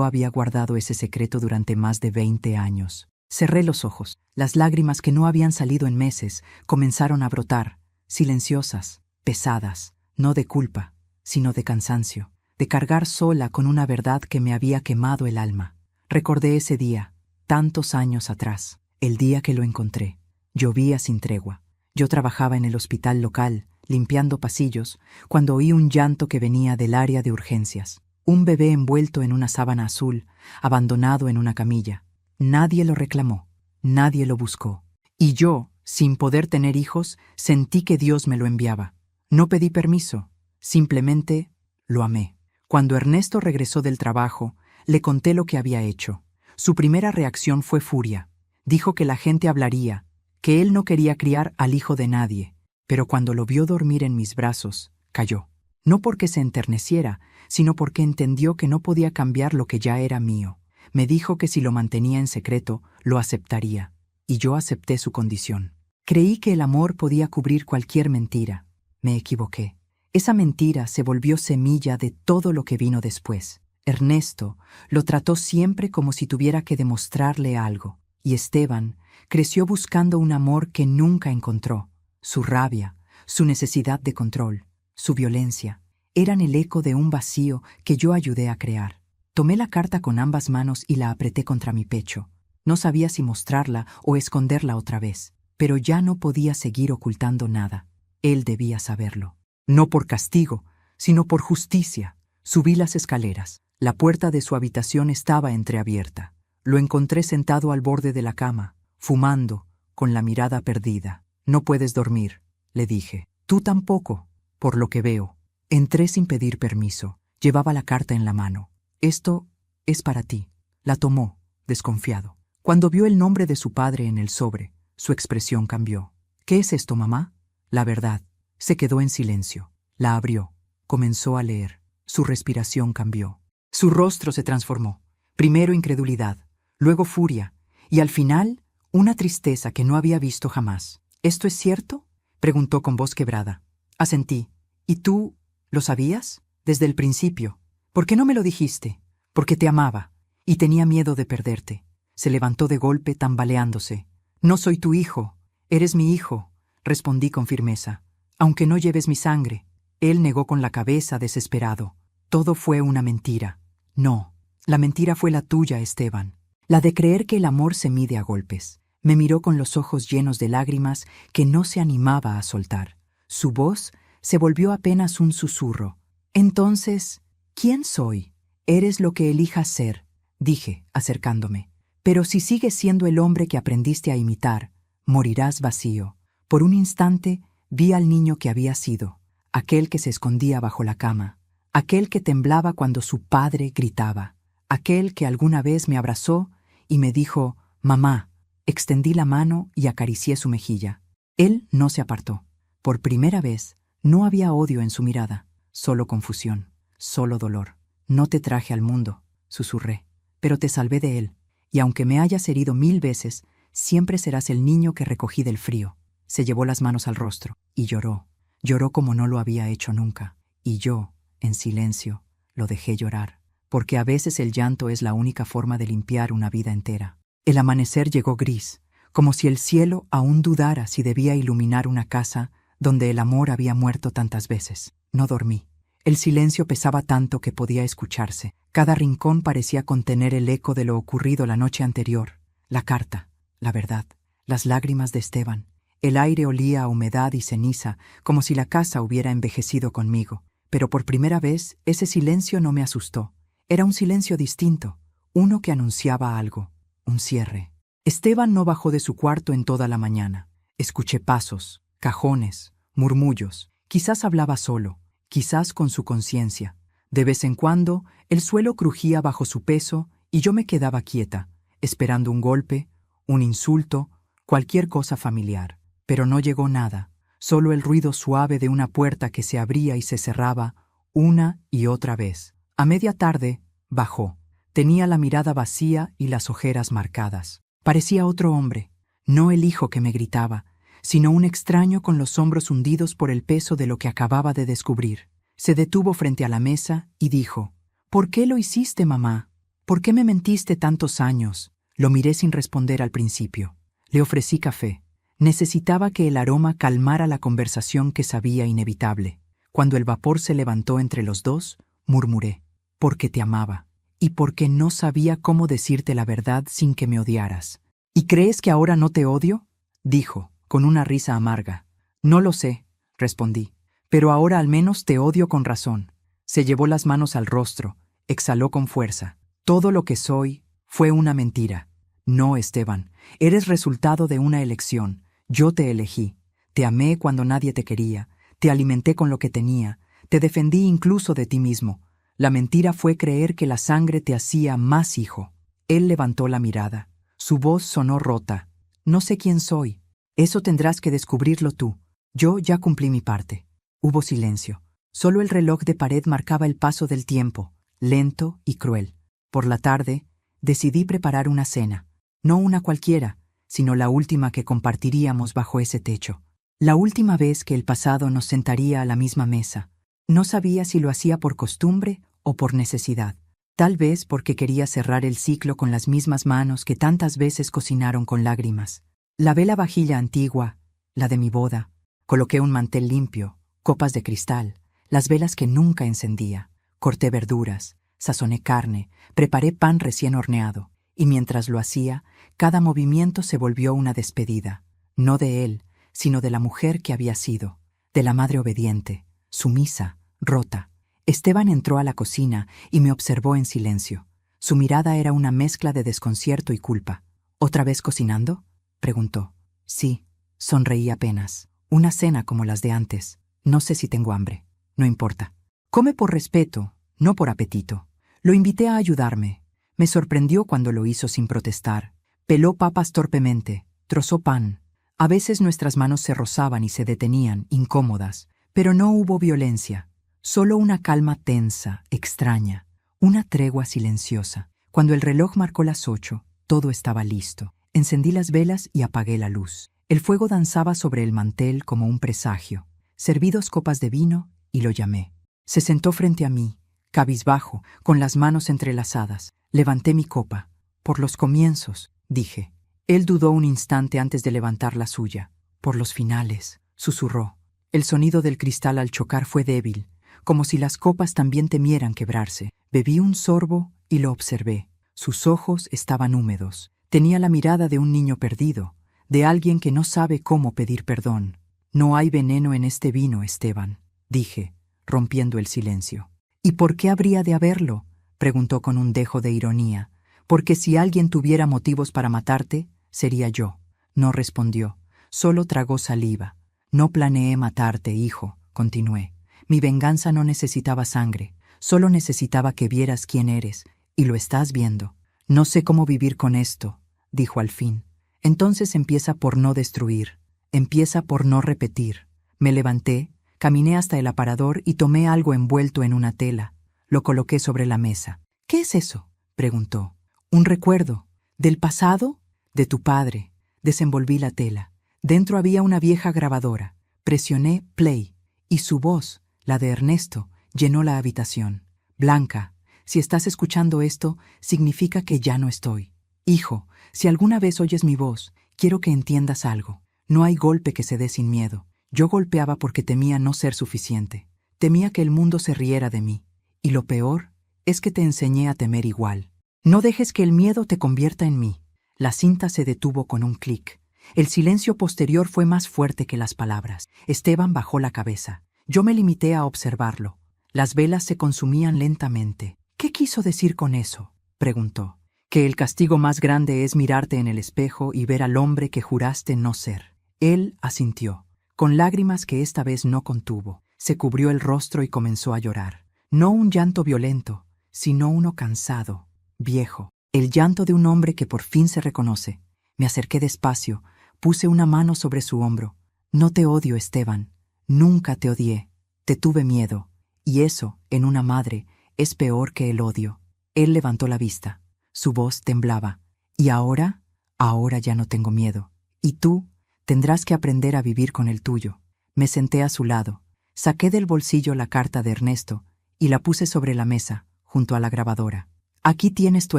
había guardado ese secreto durante más de 20 años. Cerré los ojos. Las lágrimas que no habían salido en meses comenzaron a brotar, silenciosas, pesadas, no de culpa, sino de cansancio, de cargar sola con una verdad que me había quemado el alma. Recordé ese día, tantos años atrás, el día que lo encontré. Llovía sin tregua. Yo trabajaba en el hospital local, limpiando pasillos, cuando oí un llanto que venía del área de urgencias. Un bebé envuelto en una sábana azul, abandonado en una camilla. Nadie lo reclamó, nadie lo buscó. Y yo, sin poder tener hijos, sentí que Dios me lo enviaba. No pedí permiso, simplemente lo amé. Cuando Ernesto regresó del trabajo, le conté lo que había hecho. Su primera reacción fue furia. Dijo que la gente hablaría, que él no quería criar al hijo de nadie. Pero cuando lo vio dormir en mis brazos, cayó. No porque se enterneciera, sino porque entendió que no podía cambiar lo que ya era mío. Me dijo que si lo mantenía en secreto, lo aceptaría. Y yo acepté su condición. Creí que el amor podía cubrir cualquier mentira. Me equivoqué. Esa mentira se volvió semilla de todo lo que vino después. Ernesto lo trató siempre como si tuviera que demostrarle algo. Y Esteban creció buscando un amor que nunca encontró. Su rabia, su necesidad de control, su violencia, eran el eco de un vacío que yo ayudé a crear. Tomé la carta con ambas manos y la apreté contra mi pecho. No sabía si mostrarla o esconderla otra vez, pero ya no podía seguir ocultando nada. Él debía saberlo. No por castigo, sino por justicia. Subí las escaleras. La puerta de su habitación estaba entreabierta. Lo encontré sentado al borde de la cama, fumando, con la mirada perdida. «No puedes dormir», le dije. «Tú tampoco, por lo que veo». Entré sin pedir permiso. Llevaba la carta en la mano. «Esto es para ti». La tomó, desconfiado. Cuando vio el nombre de su padre en el sobre, su expresión cambió. «¿Qué es esto, mamá?» «La verdad». Se quedó en silencio. La abrió. Comenzó a leer. Su respiración cambió. Su rostro se transformó. Primero incredulidad, luego furia, y al final una tristeza que no había visto jamás. «¿Esto es cierto?», preguntó con voz quebrada. Asentí. «¿Y tú lo sabías? Desde el principio. ¿Por qué no me lo dijiste?» «Porque te amaba, y tenía miedo de perderte». Se levantó de golpe, tambaleándose. «No soy tu hijo, eres mi hijo», respondí con firmeza. «Aunque no lleves mi sangre». Él negó con la cabeza, desesperado. «Todo fue una mentira». «No, la mentira fue la tuya, Esteban. La de creer que el amor se mide a golpes». Me miró con los ojos llenos de lágrimas que no se animaba a soltar. Su voz se volvió apenas un susurro. «Entonces, ¿quién soy?» «Eres lo que elijas ser», dije, acercándome. «Pero si sigues siendo el hombre que aprendiste a imitar, morirás vacío». Por un instante vi al niño que había sido, aquel que se escondía bajo la cama, aquel que temblaba cuando su padre gritaba, aquel que alguna vez me abrazó y me dijo «Mamá». Extendí la mano y acaricié su mejilla. Él no se apartó. Por primera vez, no había odio en su mirada, solo confusión, solo dolor. «No te traje al mundo», susurré, «pero te salvé de él, y aunque me hayas herido 1000 veces, siempre serás el niño que recogí del frío». Se llevó las manos al rostro y lloró. Lloró como no lo había hecho nunca. Y yo, en silencio, lo dejé llorar, porque a veces el llanto es la única forma de limpiar una vida entera. El amanecer llegó gris, como si el cielo aún dudara si debía iluminar una casa donde el amor había muerto tantas veces. No dormí. El silencio pesaba tanto que podía escucharse. Cada rincón parecía contener el eco de lo ocurrido la noche anterior. La carta, la verdad, las lágrimas de Esteban, El aire olía a humedad y ceniza, como si la casa hubiera envejecido conmigo. Pero por primera vez, ese silencio no me asustó. Era un silencio distinto, uno que anunciaba algo, un cierre. Esteban no bajó de su cuarto en toda la mañana. Escuché pasos, cajones, murmullos. Quizás hablaba solo, quizás con su conciencia. De vez en cuando, el suelo crujía bajo su peso y yo me quedaba quieta, esperando un golpe, un insulto, cualquier cosa familiar. Pero no llegó nada, solo el ruido suave de una puerta que se abría y se cerraba una y otra vez. A media tarde, bajó. Tenía la mirada vacía y las ojeras marcadas. Parecía otro hombre, no el hijo que me gritaba, sino un extraño con los hombros hundidos por el peso de lo que acababa de descubrir. Se detuvo frente a la mesa y dijo: «¿Por qué lo hiciste, mamá? ¿Por qué me mentiste tantos años?» Lo miré sin responder al principio. Le ofrecí café. Necesitaba que el aroma calmara la conversación que sabía inevitable. Cuando el vapor se levantó entre los dos, murmuré: «Porque te amaba, y porque no sabía cómo decirte la verdad sin que me odiaras». «¿Y crees que ahora no te odio?», dijo, con una risa amarga. «No lo sé», respondí, «pero ahora al menos te odio con razón». Se llevó las manos al rostro, exhaló con fuerza. «Todo lo que soy fue una mentira». «No, Esteban, eres resultado de una elección. Yo te elegí. Te amé cuando nadie te quería. Te alimenté con lo que tenía. Te defendí incluso de ti mismo. La mentira fue creer que la sangre te hacía más hijo». Él levantó la mirada. Su voz sonó rota. «No sé quién soy. Eso tendrás que descubrirlo tú. Yo ya cumplí mi parte». Hubo silencio. Solo el reloj de pared marcaba el paso del tiempo, lento y cruel. Por la tarde, decidí preparar una cena. No una cualquiera, sino la última que compartiríamos bajo ese techo. La última vez que el pasado nos sentaría a la misma mesa. No sabía si lo hacía por costumbre o por necesidad. Tal vez porque quería cerrar el ciclo con las mismas manos que tantas veces cocinaron con lágrimas. Lavé la vajilla antigua, la de mi boda. Coloqué un mantel limpio, copas de cristal, las velas que nunca encendía. Corté verduras, sazoné carne, preparé pan recién horneado. Y mientras lo hacía, cada movimiento se volvió una despedida, no de él, sino de la mujer que había sido, de la madre obediente, sumisa, rota. Esteban entró a la cocina y me observó en silencio. Su mirada era una mezcla de desconcierto y culpa. «¿Otra vez cocinando?», preguntó. «Sí», sonreí apenas. «Una cena como las de antes. No sé si tengo hambre. No importa. Come por respeto, no por apetito». Lo invité a ayudarme. Me sorprendió cuando lo hizo sin protestar. Peló papas torpemente, trozó pan. A veces nuestras manos se rozaban y se detenían, incómodas, pero no hubo violencia, solo una calma tensa, extraña, una tregua silenciosa. Cuando el reloj marcó las 8, todo estaba listo. Encendí las velas y apagué la luz. El fuego danzaba sobre el mantel como un presagio. Serví 2 copas de vino y lo llamé. Se sentó frente a mí, cabizbajo, con las manos entrelazadas. Levanté mi copa. «Por los comienzos», dije. Él dudó un instante antes de levantar la suya. «Por los finales», susurró. El sonido del cristal al chocar fue débil, como si las copas también temieran quebrarse. Bebí un sorbo y lo observé. Sus ojos estaban húmedos. Tenía la mirada de un niño perdido, de alguien que no sabe cómo pedir perdón. «No hay veneno en este vino, Esteban», dije, rompiendo el silencio. «¿Y por qué habría de haberlo?», preguntó con un dejo de ironía. «Porque si alguien tuviera motivos para matarte, sería yo». No respondió, solo tragó saliva. «No planeé matarte, hijo», continué. «Mi venganza no necesitaba sangre, solo necesitaba que vieras quién eres, y lo estás viendo». «No sé cómo vivir con esto», dijo al fin. «Entonces empieza por no destruir, empieza por no repetir». Me levanté, caminé hasta el aparador y tomé algo envuelto en una tela. Lo coloqué sobre la mesa. «¿Qué es eso?», preguntó. «Un recuerdo. ¿Del pasado?». «De tu padre». Desenvolví la tela. Dentro había una vieja grabadora. Presioné play, y su voz, la de Ernesto, llenó la habitación. «Blanca, si estás escuchando esto, significa que ya no estoy. Hijo, si alguna vez oyes mi voz, quiero que entiendas algo. No hay golpe que se dé sin miedo. Yo golpeaba porque temía no ser suficiente. Temía que el mundo se riera de mí. Y lo peor es que te enseñé a temer igual. No dejes que el miedo te convierta en mí». La cinta se detuvo con un clic. El silencio posterior fue más fuerte que las palabras. Esteban bajó la cabeza. Yo me limité a observarlo. Las velas se consumían lentamente. ¿Qué quiso decir con eso?, preguntó. Que el castigo más grande es mirarte en el espejo y ver al hombre que juraste no ser. Él asintió, con lágrimas que esta vez no contuvo. Se cubrió el rostro y comenzó a llorar. No un llanto violento, sino uno cansado, viejo. El llanto de un hombre que por fin se reconoce. Me acerqué despacio, puse una mano sobre su hombro. No te odio, Esteban. Nunca te odié. Te tuve miedo. Y eso, en una madre, es peor que el odio. Él levantó la vista. Su voz temblaba. ¿Y ahora? Ahora ya no tengo miedo. ¿Y tú? Tendrás que aprender a vivir con el tuyo. Me senté a su lado. Saqué del bolsillo la carta de Ernesto y la puse sobre la mesa, junto a la grabadora. Aquí tienes tu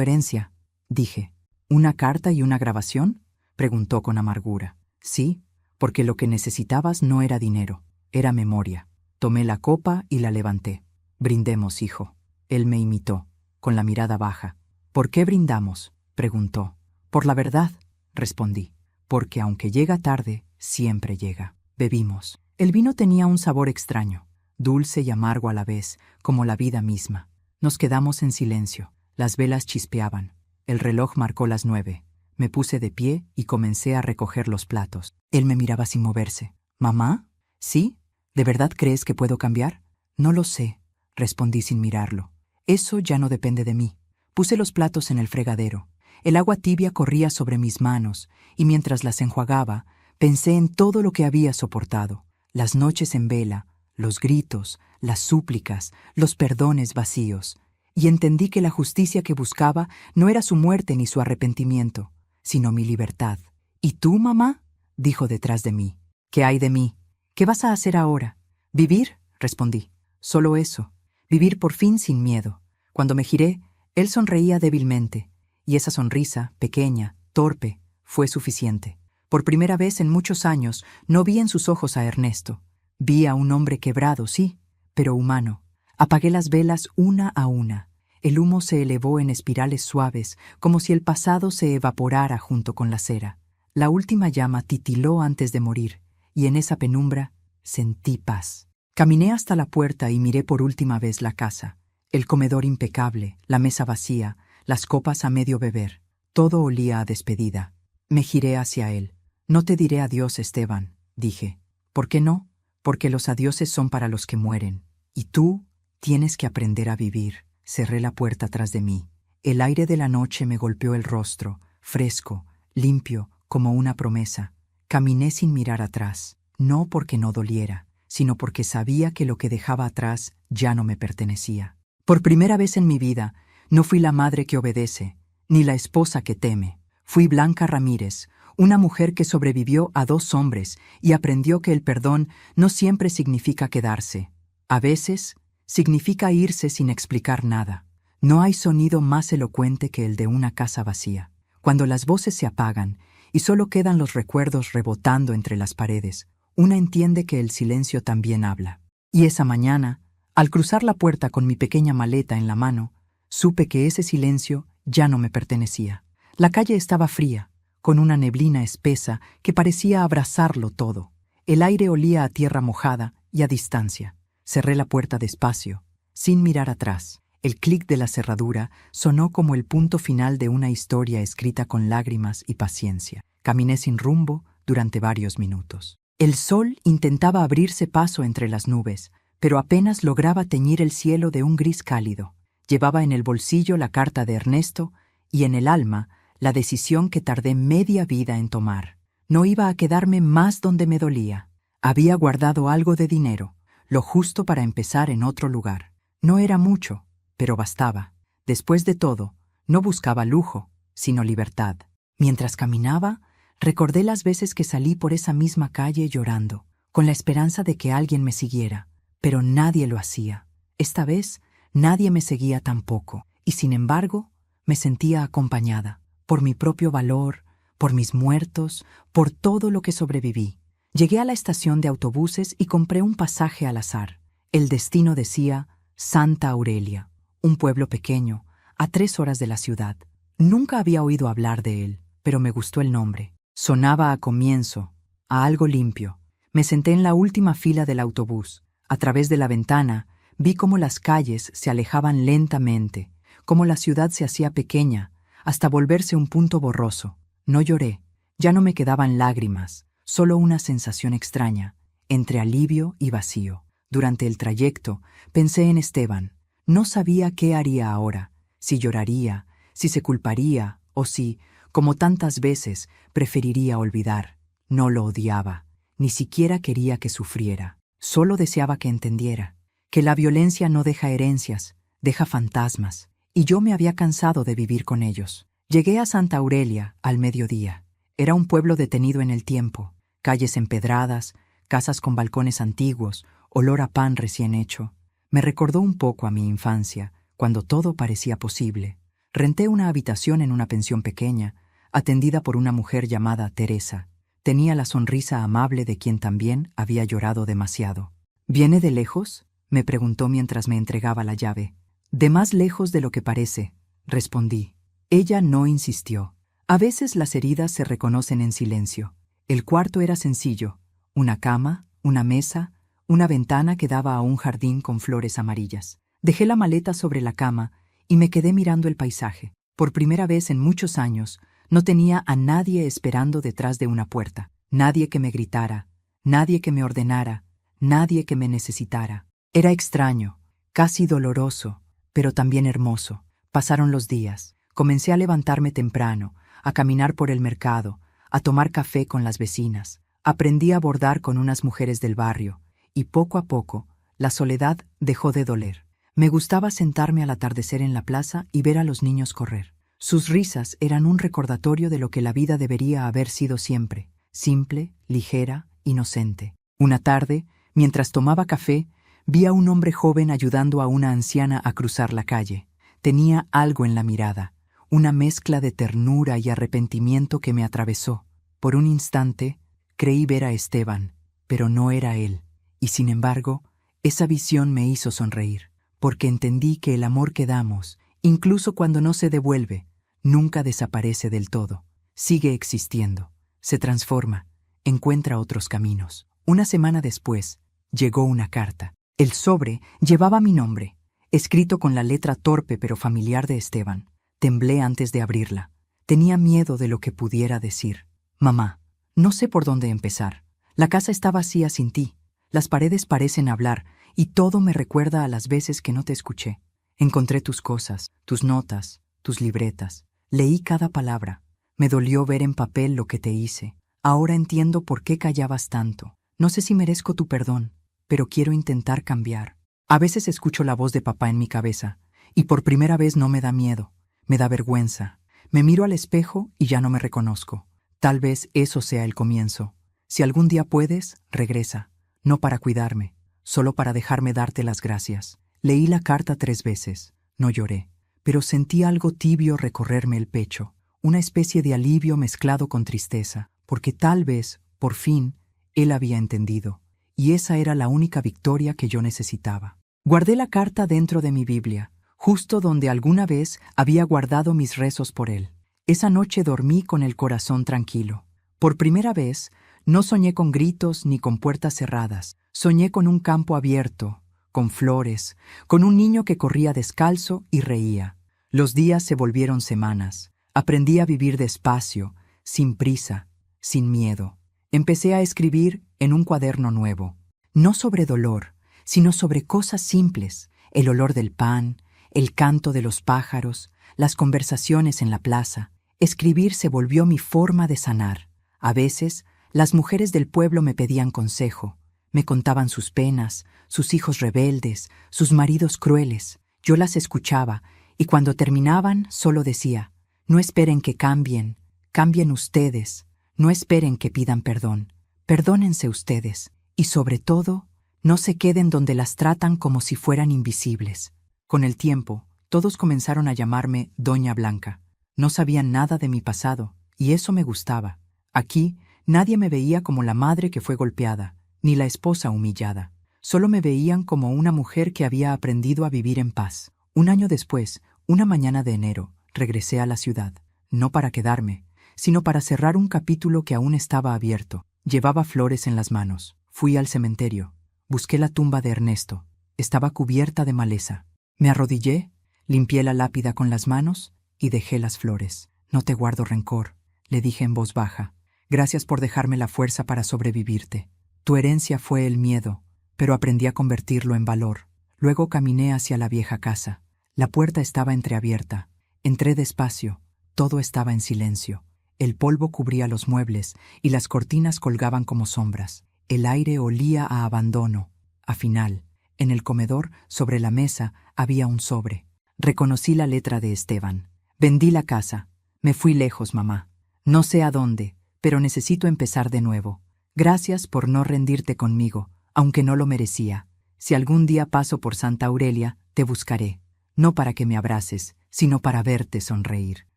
herencia, dije. ¿Una carta y una grabación?, preguntó con amargura. Sí, porque lo que necesitabas no era dinero, era memoria. Tomé la copa y la levanté. Brindemos, hijo. Él me imitó, con la mirada baja. ¿Por qué brindamos?, preguntó. Por la verdad, respondí. Porque aunque llega tarde, siempre llega. Bebimos. El vino tenía un sabor extraño, dulce y amargo a la vez, como la vida misma. Nos quedamos en silencio. Las velas chispeaban. El reloj marcó las 9. Me puse de pie y comencé a recoger los platos. Él me miraba sin moverse. ¿Mamá? ¿Sí? ¿De verdad crees que puedo cambiar? No lo sé, respondí sin mirarlo. Eso ya no depende de mí. Puse los platos en el fregadero. El agua tibia corría sobre mis manos, y mientras las enjuagaba, pensé en todo lo que había soportado. Las noches en vela, los gritos, las súplicas, los perdones vacíos. Y entendí que la justicia que buscaba no era su muerte ni su arrepentimiento, sino mi libertad. ¿Y tú, mamá?, dijo detrás de mí. ¿Qué hay de mí? ¿Qué vas a hacer ahora? ¿Vivir?, respondí. Solo eso. Vivir por fin sin miedo. Cuando me giré, él sonreía débilmente, y esa sonrisa, pequeña, torpe, fue suficiente. Por primera vez en muchos años no vi en sus ojos a Ernesto. Vi a un hombre quebrado, sí, pero humano. Apagué las velas una a una. El humo se elevó en espirales suaves, como si el pasado se evaporara junto con la cera. La última llama titiló antes de morir, y en esa penumbra sentí paz. Caminé hasta la puerta y miré por última vez la casa. El comedor impecable, la mesa vacía, las copas a medio beber. Todo olía a despedida. Me giré hacia él. No te diré adiós, Esteban, dije. ¿Por qué no? Porque los adioses son para los que mueren. Y tú tienes que aprender a vivir. Cerré la puerta tras de mí. El aire de la noche me golpeó el rostro, fresco, limpio, como una promesa. Caminé sin mirar atrás, no porque no doliera, sino porque sabía que lo que dejaba atrás ya no me pertenecía. Por primera vez en mi vida, no fui la madre que obedece, ni la esposa que teme. Fui Blanca Ramírez, una mujer que sobrevivió a 2 hombres y aprendió que el perdón no siempre significa quedarse. A veces, significa irse sin explicar nada. No hay sonido más elocuente que el de una casa vacía. Cuando las voces se apagan y solo quedan los recuerdos rebotando entre las paredes, una entiende que el silencio también habla. Y esa mañana, al cruzar la puerta con mi pequeña maleta en la mano, supe que ese silencio ya no me pertenecía. La calle estaba fría, con una neblina espesa que parecía abrazarlo todo. El aire olía a tierra mojada y a distancia. Cerré la puerta despacio, sin mirar atrás. El clic de la cerradura sonó como el punto final de una historia escrita con lágrimas y paciencia. Caminé sin rumbo durante varios minutos. El sol intentaba abrirse paso entre las nubes, pero apenas lograba teñir el cielo de un gris cálido. Llevaba en el bolsillo la carta de Ernesto y en el alma la decisión que tardé media vida en tomar. No iba a quedarme más donde me dolía. Había guardado algo de dinero, lo justo para empezar en otro lugar. No era mucho, pero bastaba. Después de todo, no buscaba lujo, sino libertad. Mientras caminaba, recordé las veces que salí por esa misma calle llorando, con la esperanza de que alguien me siguiera, pero nadie lo hacía. Esta vez, nadie me seguía tampoco, y sin embargo, me sentía acompañada, por mi propio valor, por mis muertos, por todo lo que sobreviví. Llegué a la estación de autobuses y compré un pasaje al azar. El destino decía Santa Aurelia, un pueblo pequeño, a 3 horas de la ciudad. Nunca había oído hablar de él, pero me gustó el nombre. Sonaba a comienzo, a algo limpio. Me senté en la última fila del autobús. A través de la ventana vi cómo las calles se alejaban lentamente, cómo la ciudad se hacía pequeña, hasta volverse un punto borroso. No lloré, ya no me quedaban lágrimas, solo una sensación extraña, entre alivio y vacío. Durante el trayecto pensé en Esteban. No sabía qué haría ahora, si lloraría, si se culparía o si, como tantas veces, preferiría olvidar. No lo odiaba, ni siquiera quería que sufriera. Solo deseaba que entendiera que la violencia no deja herencias, deja fantasmas, y yo me había cansado de vivir con ellos. Llegué a Santa Aurelia al mediodía. Era un pueblo detenido en el tiempo, calles empedradas, casas con balcones antiguos, olor a pan recién hecho. Me recordó un poco a mi infancia, cuando todo parecía posible. Renté una habitación en una pensión pequeña, atendida por una mujer llamada Teresa. Tenía la sonrisa amable de quien también había llorado demasiado. ¿Viene de lejos?, me preguntó mientras me entregaba la llave. De más lejos de lo que parece, respondí. Ella no insistió. A veces las heridas se reconocen en silencio. El cuarto era sencillo: una cama, una mesa, una ventana que daba a un jardín con flores amarillas. Dejé la maleta sobre la cama y me quedé mirando el paisaje. Por primera vez en muchos años, no tenía a nadie esperando detrás de una puerta. Nadie que me gritara, nadie que me ordenara, nadie que me necesitara. Era extraño, casi doloroso, pero también hermoso. Pasaron los días. Comencé a levantarme temprano, a caminar por el mercado, a tomar café con las vecinas. Aprendí a bordar con unas mujeres del barrio, y poco a poco, la soledad dejó de doler. Me gustaba sentarme al atardecer en la plaza y ver a los niños correr. Sus risas eran un recordatorio de lo que la vida debería haber sido siempre: simple, ligera, inocente. Una tarde, mientras tomaba café, vi a un hombre joven ayudando a una anciana a cruzar la calle. Tenía algo en la mirada, una mezcla de ternura y arrepentimiento que me atravesó. Por un instante, creí ver a Esteban, pero no era él. Y sin embargo, esa visión me hizo sonreír, porque entendí que el amor que damos, incluso cuando no se devuelve, nunca desaparece del todo. Sigue existiendo, se transforma, encuentra otros caminos. Una semana después, llegó una carta. El sobre llevaba mi nombre, escrito con la letra torpe pero familiar de Esteban. Temblé antes de abrirla. Tenía miedo de lo que pudiera decir. Mamá, no sé por dónde empezar. La casa está vacía sin ti. Las paredes parecen hablar y todo me recuerda a las veces que no te escuché. Encontré tus cosas, tus notas, tus libretas. Leí cada palabra. Me dolió ver en papel lo que te hice. Ahora entiendo por qué callabas tanto. No sé si merezco tu perdón, pero quiero intentar cambiar. A veces escucho la voz de papá en mi cabeza, y por primera vez no me da miedo, me da vergüenza. Me miro al espejo y ya no me reconozco. Tal vez eso sea el comienzo. Si algún día puedes, regresa, no para cuidarme, solo para dejarme darte las gracias. Leí la carta 3 veces, no lloré, pero sentí algo tibio recorrerme el pecho, una especie de alivio mezclado con tristeza, porque tal vez, por fin, él había entendido, y esa era la única victoria que yo necesitaba. Guardé la carta dentro de mi Biblia, justo donde alguna vez había guardado mis rezos por él. Esa noche dormí con el corazón tranquilo. Por primera vez, no soñé con gritos ni con puertas cerradas. Soñé con un campo abierto, con flores, con un niño que corría descalzo y reía. Los días se volvieron semanas. Aprendí a vivir despacio, sin prisa, sin miedo. Empecé a escribir en un cuaderno nuevo, no sobre dolor, sino sobre cosas simples: el olor del pan, el canto de los pájaros, las conversaciones en la plaza. Escribir se volvió mi forma de sanar. A veces, las mujeres del pueblo me pedían consejo, me contaban sus penas, sus hijos rebeldes, sus maridos crueles. Yo las escuchaba, y cuando terminaban solo decía: no esperen que cambien, cambien ustedes. No esperen que pidan perdón, perdónense ustedes, y sobre todo, no se queden donde las tratan como si fueran invisibles. Con el tiempo, todos comenzaron a llamarme Doña Blanca. No sabían nada de mi pasado, y eso me gustaba. Aquí, nadie me veía como la madre que fue golpeada, ni la esposa humillada. Solo me veían como una mujer que había aprendido a vivir en paz. Un año después, una mañana de enero, regresé a la ciudad, no para quedarme, sino para cerrar un capítulo que aún estaba abierto. Llevaba flores en las manos. Fui al cementerio. Busqué la tumba de Ernesto. Estaba cubierta de maleza. Me arrodillé, limpié la lápida con las manos y dejé las flores. No te guardo rencor, le dije en voz baja. Gracias por dejarme la fuerza para sobrevivirte. Tu herencia fue el miedo, pero aprendí a convertirlo en valor. Luego caminé hacia la vieja casa. La puerta estaba entreabierta. Entré despacio. Todo estaba en silencio. El polvo cubría los muebles y las cortinas colgaban como sombras. El aire olía a abandono, a final. En el comedor, sobre la mesa, había un sobre. Reconocí la letra de Esteban. Vendí la casa. Me fui lejos, mamá. No sé a dónde, pero necesito empezar de nuevo. Gracias por no rendirte conmigo, aunque no lo merecía. Si algún día paso por Santa Aurelia, te buscaré. No para que me abraces, sino para verte sonreír.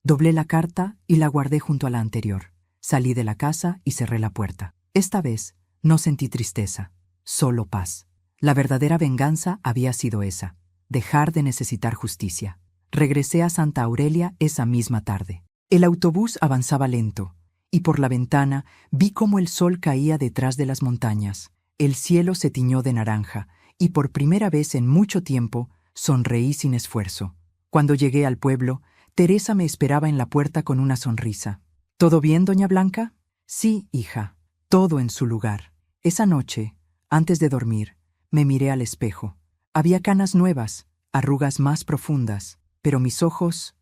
Doblé la carta y la guardé junto a la anterior. Salí de la casa y cerré la puerta. Esta vez no sentí tristeza, solo paz. La verdadera venganza había sido esa, dejar de necesitar justicia. Regresé a Santa Aurelia esa misma tarde. El autobús avanzaba lento, y por la ventana vi cómo el sol caía detrás de las montañas. El cielo se tiñó de naranja, y por primera vez en mucho tiempo sonreí sin esfuerzo. Cuando llegué al pueblo, Teresa me esperaba en la puerta con una sonrisa. ¿Todo bien, doña Blanca? Sí, hija, todo en su lugar. Esa noche, antes de dormir, me miré al espejo. Había canas nuevas, arrugas más profundas, pero mis ojos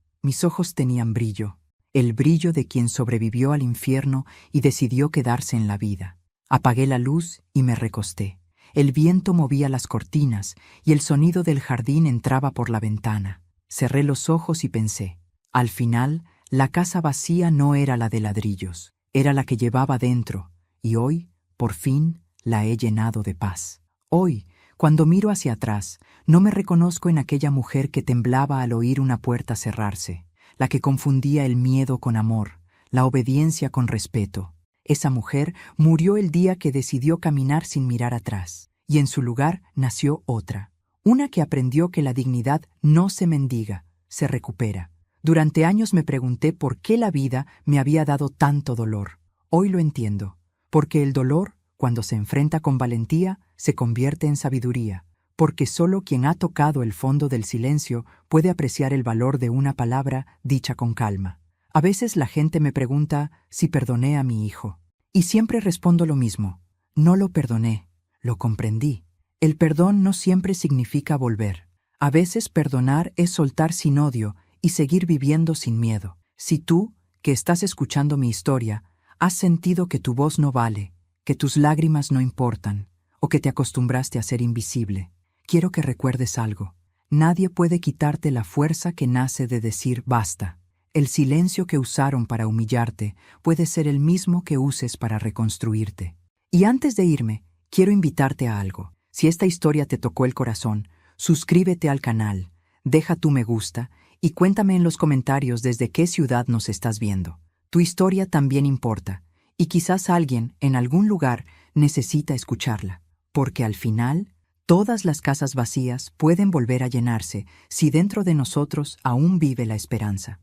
tenían brillo. El brillo de quien sobrevivió al infierno y decidió quedarse en la vida. Apagué la luz y me recosté. El viento movía las cortinas y el sonido del jardín entraba por la ventana. Cerré los ojos y pensé. Al final, la casa vacía no era la de ladrillos, era la que llevaba dentro, y hoy, por fin, la he llenado de paz. Hoy, cuando miro hacia atrás, no me reconozco en aquella mujer que temblaba al oír una puerta cerrarse, la que confundía el miedo con amor, la obediencia con respeto. Esa mujer murió el día que decidió caminar sin mirar atrás, y en su lugar nació otra, una que aprendió que la dignidad no se mendiga, se recupera. Durante años me pregunté por qué la vida me había dado tanto dolor. Hoy lo entiendo, porque el dolor, cuando se enfrenta con valentía, se convierte en sabiduría, porque solo quien ha tocado el fondo del silencio puede apreciar el valor de una palabra dicha con calma. A veces la gente me pregunta si perdoné a mi hijo, y siempre respondo lo mismo: no lo perdoné, lo comprendí. El perdón no siempre significa volver. A veces perdonar es soltar sin odio y seguir viviendo sin miedo. Si tú, que estás escuchando mi historia, has sentido que tu voz no vale, que tus lágrimas no importan, o que te acostumbraste a ser invisible, quiero que recuerdes algo. Nadie puede quitarte la fuerza que nace de decir basta. El silencio que usaron para humillarte puede ser el mismo que uses para reconstruirte. Y antes de irme, quiero invitarte a algo. Si esta historia te tocó el corazón, suscríbete al canal, deja tu me gusta y cuéntame en los comentarios desde qué ciudad nos estás viendo. Tu historia también importa, y quizás alguien, en algún lugar, necesita escucharla. Porque al final, todas las casas vacías pueden volver a llenarse si dentro de nosotros aún vive la esperanza.